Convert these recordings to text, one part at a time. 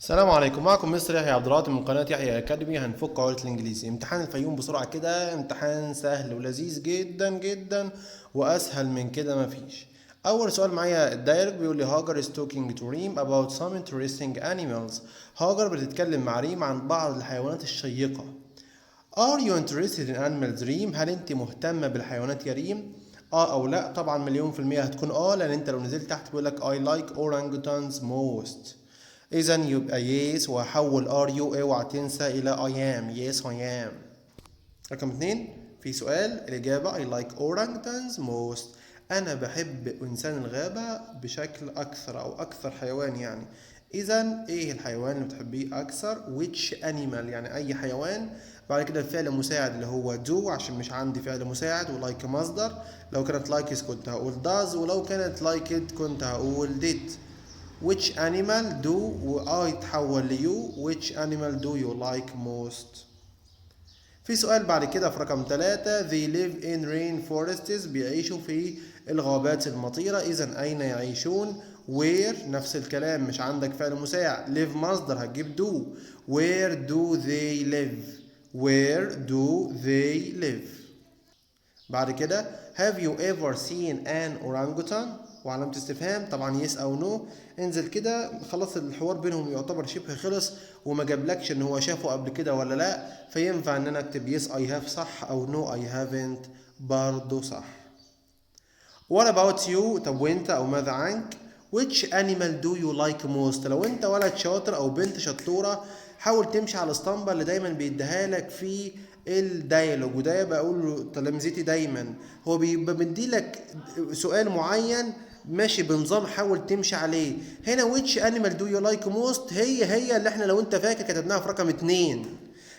السلام عليكم، معكم مستر يحيى عبد العاطي من قناة يحيى أكاديمي. هنفك عقدة الإنجليزي. امتحان الفيوم بسرعة كده، امتحان سهل ولذيذ جدا جدا، وأسهل من كده مفيش. أول سؤال معايا الدايركت بيقول لي هاجر is talking to ريم about some interesting animals. هاجر بتتكلم مع ريم عن بعض الحيوانات الشيقة. Are you interested in animals ريم؟ هل أنت مهتمة بالحيوانات يا ريم؟ أو لأ؟ طبعا مليون في المية هتكون لأن أنت لو نزلت تحت بيقول لك I like orangutans most. إذا يبقى yes، وهحول are you اوعى تنسى إلى I am. yes I am. رقم اتنين في سؤال الإجابة I like orangutans most. أنا بحب إنسان الغابة بشكل أكثر، أو أكثر حيوان يعني. إذا إيه الحيوان اللي بتحبيه أكثر؟ which animal يعني أي حيوان. بعد كده الفعل مساعد اللي هو do، عشان مش عندي فعل مساعد، ولايك مصدر. لو كانت like كنت هقول does، ولو كانت like it كنت هقول did. which animal do و I تحول ل you. which animal do you like most. في سؤال بعد كده في رقم 3 they live in rainforests بيعيشوا في الغابات المطيرة. إذا أين يعيشون؟ where نفس الكلام، مش عندك فعل مساعد. live مصدر هتجيب do. where do they live؟ where do they live؟ بعد كده have you ever seen an orangutan؟ وعلامة استفهام طبعا يس او نو. انزل كده خلاص، الحوار بينهم يعتبر شبه خلص، وما جابلكش ان هو شافه قبل كده ولا لا، فينفع ان انا اكتب يس اي هاف صح، او نو اي هافنت برضه صح. What about you؟ طب وانت او ماذا عنك؟ which animal do you like most؟ لو انت ولد شاطر او بنت شطورة، حاول تمشي على الاسطمبة اللي دايما بيديها لك في الديالوج. وده بقول له تلامذتي دايما، هو بيبقى مديلك سؤال معين ماشي بنظام، حاول تمشي عليه. هنا which animal do you like most هي اللي احنا لو انت فاكر كتبناها في رقم 2.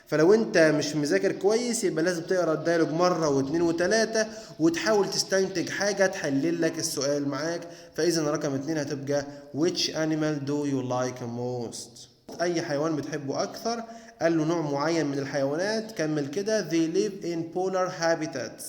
فلو انت مش مذاكر كويس يبقى لازم تقرا الدايلوج مره واثنين وثلاثه، وتحاول تستنتج حاجه تحلل لك السؤال معاك. فاذا رقم 2 هتبقى which animal do you like most؟ اي حيوان بتحبه اكثر؟ قال له نوع معين من الحيوانات. كمل كده they live in polar habitats.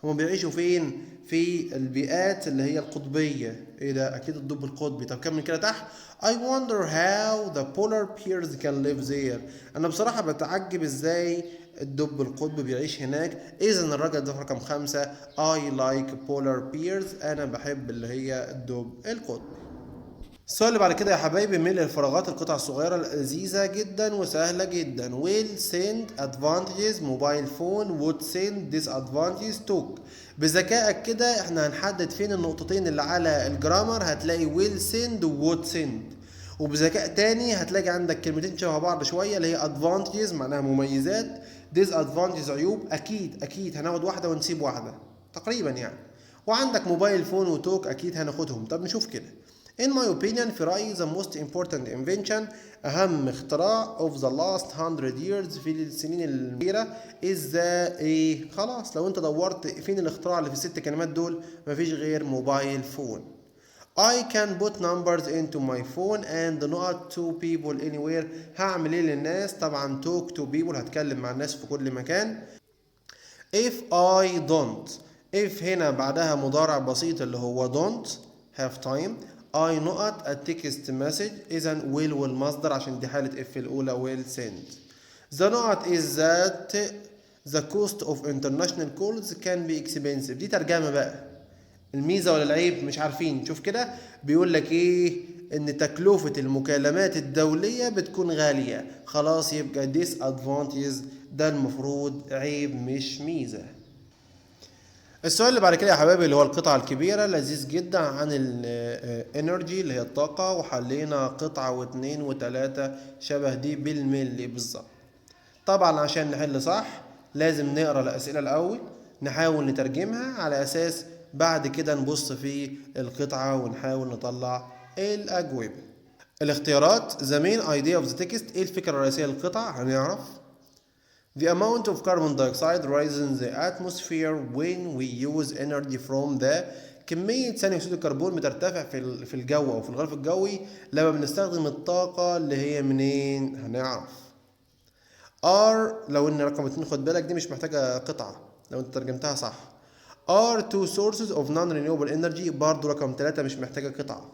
هما بيعيشوا فين؟ في البيئات اللي هي القطبية. ايه ده؟ اكيد الدب القطبي. طب كمل كده تحت I wonder how the polar bears can live there. انا بصراحة بتعجب ازاي الدب القطبي بيعيش هناك. اذا الراجل ده في رقم 5 I like polar bears، انا بحب اللي هي الدب القطبي. السؤال اللي بعد كده يا حبايبي، ملء الفراغات القطع الصغيرة لذيذة جدا وسهلة جدا. will send advantages موبايل فون would send disadvantages took. بذكائك كده احنا هنحدد فين النقطتين اللي على الجرامر. هتلاقي will send و would send. وبذكاء تاني هتلاقي عندك كلمتين شبه بعض شوية، اللي هي advantages معناها مميزات، disadvantages عيوب. أكيد هناخد واحدة ونسيب واحدة تقريبا يعني. وعندك موبايل فون وتوك أكيد هناخدهم. طب نشوف كده. In my opinion في رأيي the most important invention أهم اختراع of the last 100 years في السنين الأخيرة is the إيه؟ خلاص لو أنت دورت فين الاختراع اللي في الست كلمات دول، مفيش غير موبايل فون. I can put numbers into my phone and not to people anywhere. هعمل ايه للناس؟ طبعا talk to people هتكلم مع الناس في كل مكان. If I don't، if هنا بعدها مضارع بسيط اللي هو don't have time. I not a text message. إذا will والمصدر عشان دي حالة if الأولى will send. The not is that the cost of international calls can be expensive. دي ترجمة بقى. الميزة ولا العيب مش عارفين. شوف كده بيقول لك ايه؟ ان تكلفة المكالمات الدولية بتكون غالية. خلاص يبقى disadvantages ده المفروض عيب مش ميزة. السؤال اللي بعد كده يا حبايبي اللي هو القطعة الكبيرة، لذيذ جدا، عن الانرجي اللي هي الطاقة، وحلينا قطعة واثنين وثلاثة شبه دي بالملي بالظبط. طبعا عشان نحل صح لازم نقرا الأسئلة الأول، نحاول نترجمها، على أساس بعد كده نبص في القطعة ونحاول نطلع الأجوبة. الاختيارات the main idea of the text، ايه الفكرة الرئيسية للقطعة؟ هنعرف. The amount of carbon dioxide rises in the atmosphere when we use energy from the، كمية ثاني أكسيد الكربون بترتفع في الجو أو في الغلاف الجوي لما بنستخدم الطاقة اللي هي منين؟ هنعرف. R لو إن رقم 2 خد بالك دي مش محتاجة قطعة لو أنت ترجمتها صح. are two sources of non-renewable energy برضو رقم 3 مش محتاجة قطعة.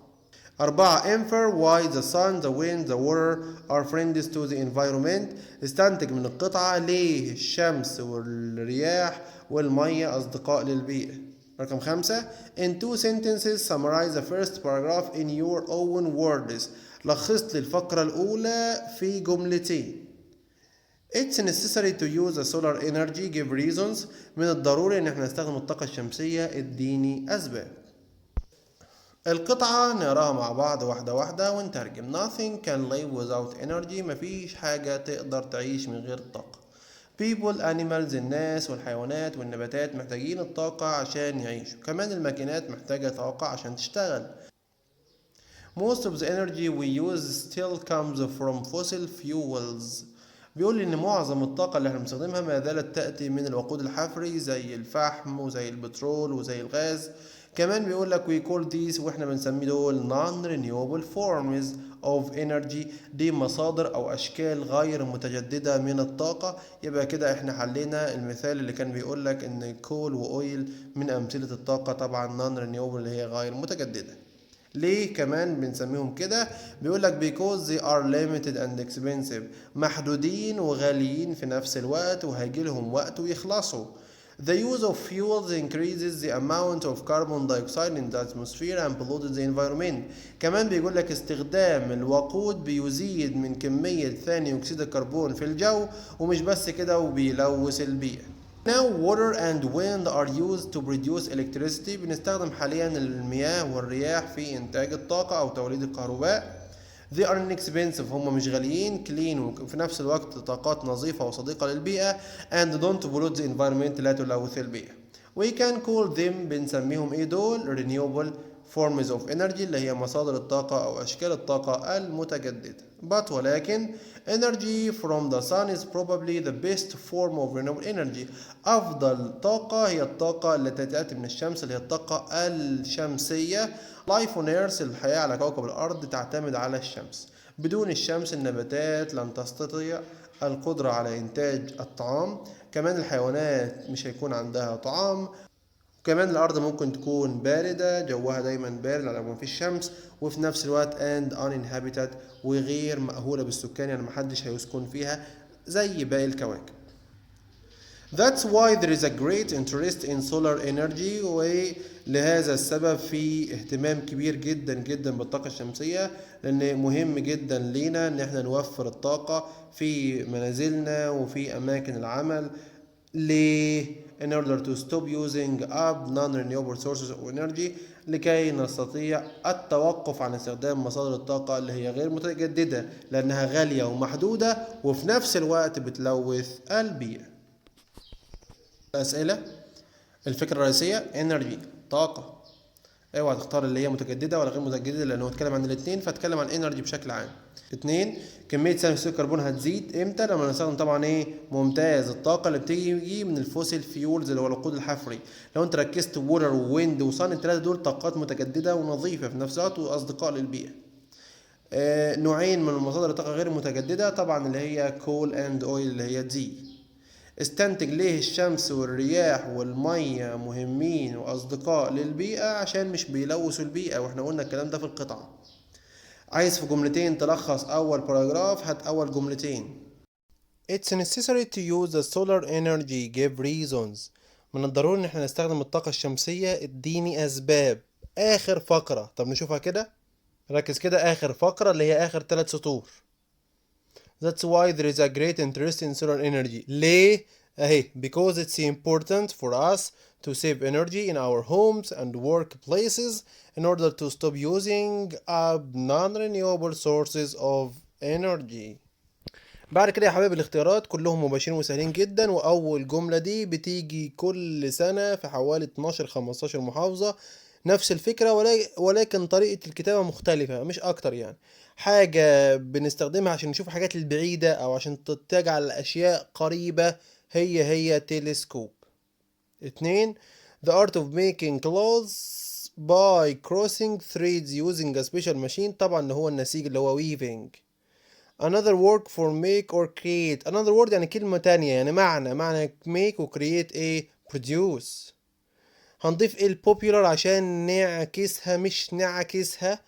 4. Infer why the sun, the wind, the water are friends to the environment. استنتج من القطعة ليه الشمس والرياح والمية أصدقاء للبيئة. رقم 5. In 2 sentences summarize the first paragraph in your own words. لخصت لي الفقرة الأولى في جملتين. It's necessary to use the solar energy. Give reasons. من الضروري ان احنا نستخدم الطاقة الشمسية. اديني اسباب. القطعة نقراها مع بعض واحدة واحدة ونترجم. Nothing can live without energy. مفيش حاجة تقدر تعيش من غير الطاقة. People, animals, الناس والحيوانات والنباتات محتاجين الطاقة عشان يعيشوا. كمان الماكينات محتاجة طاقة عشان تشتغل. Most of the energy we use still comes from fossil fuels. بيقول لي ان معظم الطاقة اللي احنا بنستخدمها ما زالت تأتي من الوقود الحفري زي الفحم وزي البترول وزي الغاز. كمان بيقول لك we call these واحنا بنسميه دول non-renewable forms of energy. دي مصادر او اشكال غير متجددة من الطاقة. يبقى كده احنا حلينا المثال اللي كان بيقول لك ان كول واويل من امثلة الطاقة طبعا non-renewable اللي هي غير متجددة. ليه كمان بنسميهم كده؟ بيقول لك because they are limited and expensive. محدودين وغاليين في نفس الوقت وهيجي لهم وقت ويخلصوا. The use of fuels increases the amount of carbon dioxide in the atmosphere and pollutes the environment. كمان بيقول لك استخدام الوقود بيزيد من كمية ثاني أكسيد الكربون في الجو ومش بس كده وبيلوث البيئة. Now water and wind are used to produce electricity. بنستخدم حاليا المياه والرياح في إنتاج الطاقة أو توليد الكهرباء. They are inexpensive. هم مش غاليين. clean وفي نفس الوقت طاقات نظيفة وصديقة للبيئة. and don't pollute the environment. لا تلوث البيئة. We can call them بنسميهم ايه دول؟ renewable forms of energy اللي هي مصادر الطاقة أو أشكال الطاقة المتجددة. ولكن energy from the sun is probably the best form of renewable energy. أفضل طاقة هي الطاقة التي تأتي من الشمس اللي هي الطاقة الشمسية. Life on Earth الحياة على كوكب الأرض تعتمد على الشمس. بدون الشمس النباتات لن تستطيع القدرة على إنتاج الطعام. كمان الحيوانات مش هيكون عندها طعام. وكمان الأرض ممكن تكون باردة. جوها دايما بارد على ما فيش شمس. وفي نفس الوقت and uninhabited وغير مأهولة بالسكان. يعني محدش هيسكن فيها زي باقي الكواكب. That's why there is a great interest in solar energy. ولهذا السبب في اهتمام كبير جدا جدا بالطاقة الشمسية. لأن مهم جدا لينا إن احنا نوفر الطاقة في منازلنا وفي أماكن العمل. ليه؟ in order to stop using up non-renewable sources of energy. لكي نستطيع التوقف عن استخدام مصادر الطاقة اللي هي غير متجددة لأنها غالية ومحدودة وفي نفس الوقت بتلوث البيئة. أسئلة. الفكرة الرئيسية energy طاقة. اوعى تختار اللي هي متجددة ولا غير متجددة لأنه اتكلم عن الاتنين فاتكلم عن energy بشكل عام. 2. كمية ثاني أكسيد الكربون هتزيد امتى؟ لما نستخدم طبعا ايه؟ ممتاز الطاقة اللي بتيجي من الفوسيل فيولز اللي هو الوقود الحفري. لو انت ركزت ووتر وويند وصن التلاتة دول طاقات متجددة ونظيفة في نفس الوقت وأصدقاء للبيئة. نوعين من المصادر الطاقة غير متجددة طبعا اللي هي كول اند اويل اللي هي دي. استنتج ليه الشمس والرياح والمية مهمين وأصدقاء للبيئة عشان مش بيلوثوا البيئة واحنا قلنا الكلام ده في القطعة. عايز في جملتين تلخص أول باراجراف. هات أول جملتين. It's necessary to use the solar energy. Give reasons. من الضروري إن احنا نستخدم الطاقة الشمسية. اديني أسباب. آخر فقرة. طب نشوفها كده. ركز كده آخر فقرة اللي هي آخر 3 سطور. That's why there is a great interest in solar energy. ليه؟ أهي because it's important for us to save energy in our homes and workplaces in order to stop using up non-renewable sources of energy. بعد كده يا حبايبي الاختيارات كلهم مباشرين وسهلين جدا. وأول جملة دي بتيجي كل سنة في حوالي 12-15 محافظة. نفس الفكرة ولكن طريقة الكتابة مختلفة مش أكتر. يعني حاجة بنستخدمها عشان نشوف حاجات البعيدة أو عشان تجعل الأشياء قريبة هي تلسكوب. 2. The art of making clothes by crossing threads using a special machine. طبعا اللي هو النسيج اللي هو weaving. Another word for make or create. Another word يعني كلمة تانية يعني معنى make و create ايه produce. هنضيف ايه البوبيولار عشان نعكسها مش نعكسها.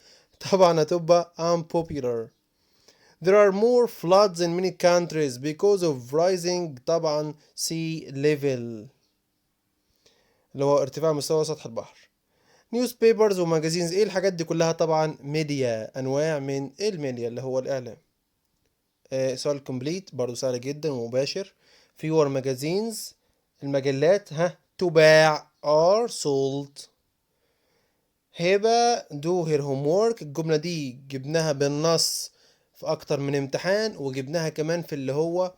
طبعا هتبقى unpopular. There are more floods in many countries because of rising طبعا sea level اللي هو ارتفاع مستوى سطح البحر. newspapers وماجازينز، ايه الحاجات دي كلها؟ طبعا ميديا، انواع من الميديا اللي هو الاعلام. سؤال كومبليت برضو سهل جدا ومباشر. fewer magazines، المجلات تباع are sold. هبة do her homework، الجملة دي جبناها بالنص في اكتر من امتحان، وجبناها كمان في اللي هو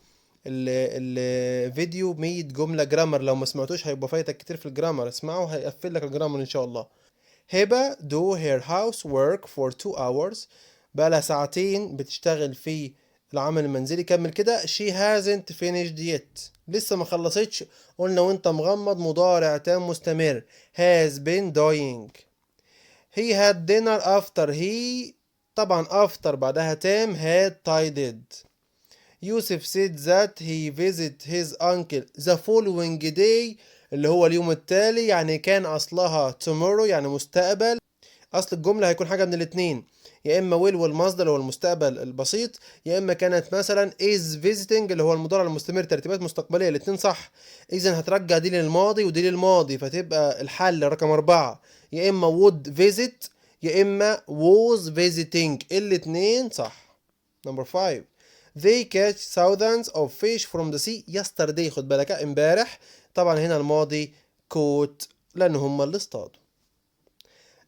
الفيديو 100 جملة جرامر. لو ما سمعتوش هيبقى فايتك كتير في الجرامر، اسمعه هيقفل لك الجرامر ان شاء الله. هبة do her housework for 2 hours، بقالها ساعتين بتشتغل في العمل المنزلي. كمل كده. she hasn't finished yet، لسه ما خلصتش. قلنا وانت مغمض مضارع تام مستمر. has been doing. he had dinner after he، طبعا after بعدها تام had tidied. يوسف said that he visit his uncle the following day، اللي هو اليوم التالي، يعني كان أصلها tomorrow يعني مستقبل. أصل الجملة هيكون حاجة من الاتنين، يا إما will والمصدر هو المستقبل البسيط، يا إما كانت مثلا is visiting اللي هو المضارع المستمر ترتيبات مستقبلية، الاتنين صح. إذا هترجع دي للماضي ودي للماضي، فتبقى الحل رقم 4 يا إما would visit يا إما was visiting، الاتنين صح. Number 5 they catch thousands of fish from the sea yesterday، خد بالك امبارح، طبعا هنا الماضي caught لأن هم اللي اصطادوا.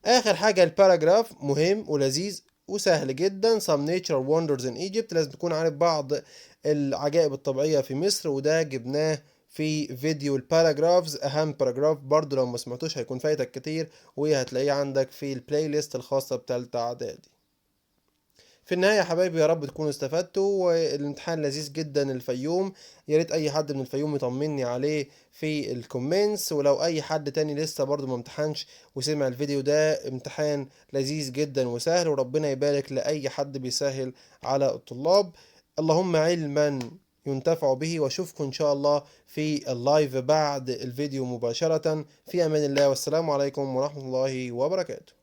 آخر حاجة الباراجراف مهم ولذيذ وسهل جدا. some nature wonders in Egypt، لازم تكون عارف بعض العجائب الطبيعية في مصر، وده جبناه في فيديو الباراجرافز. أهم باراجراف برضو لو ما سمعتوش هيكون فايتك كتير، وهتلاقيه عندك في البلاي ليست الخاصة بتالتة إعدادي. في النهاية يا حبايبي يا رب تكونوا استفدتوا، والامتحان لذيذ جدا الفيوم. يا ريت اي حد من الفيوم يطمني عليه في الكومنتس، ولو اي حد تاني لسه برضو ما امتحنش وسمع الفيديو ده، امتحان لذيذ جدا وسهل، وربنا يبارك لأي حد بيسهل على الطلاب. اللهم علما ينتفع به، واشوفكم ان شاء الله في اللايف بعد الفيديو مباشرة. في امان الله، والسلام عليكم ورحمة الله وبركاته.